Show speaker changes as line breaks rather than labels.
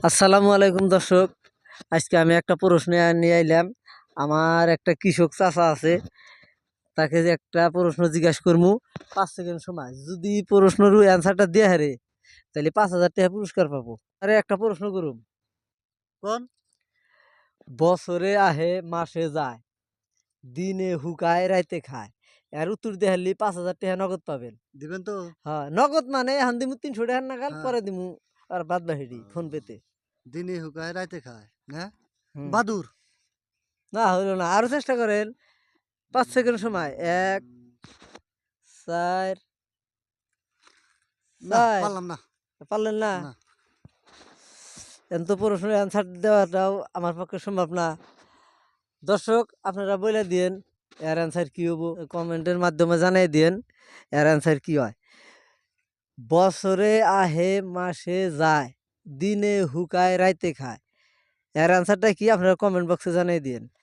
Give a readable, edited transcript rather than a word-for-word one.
আসসালামু আলাইকুম দর্শক। আজকে আমি একটা প্রশ্ন নিয়ে আইলাম। আমার একটা কৃষক চাচা আছে, তাকে যে একটা প্রশ্ন জিজ্ঞাসা করবো। 5 সেকেন্ড সময়, যদি প্রশ্নের অ্যান্সারটা দিয়ে হারে তাহলে 5,000 টাকা পুরস্কার পাবো। আরে একটা প্রশ্ন করুম।
কোন
বছরে আহে মাসে যায়, দিনে হুকায় রাইতে খায়, এর উত্তর দিয়ে হারলি 5,000 টাকা নগদ পাবেন।
দিবেন তো?
হ্যাঁ, নগদ মানে এখন দিমু 300 টাকা নাগাল,
হ্যাঁ।
পরে দিমু আর বাদ বাহিরি ফোন পেতে।
দিনে হুকায় রাইতে খায় না?
হুম,
বাদুর।
না হইলো না, আরো চেষ্টা করেন। 5 সেকেন্ড সময়। 1, 4,
না
4।
পারলাম না।
পারলেন না?
না
এত প্রশ্নের অ্যান্সার দেওয়াটাও আমার পক্ষে সম্ভব না। দর্শক, আপনারা বলে দিয়েন এর অ্যান্সার কি হবো, কমেন্টের মাধ্যমে জানাই দিয়েন এর অ্যান্সার কি হয়। বছরে আহে মাসে যায়, দিনে হুকায় রাইতে খায়, এর অ্যান্সারটা কি আপনারা কমেন্ট বক্সে জানাই দিয়েন।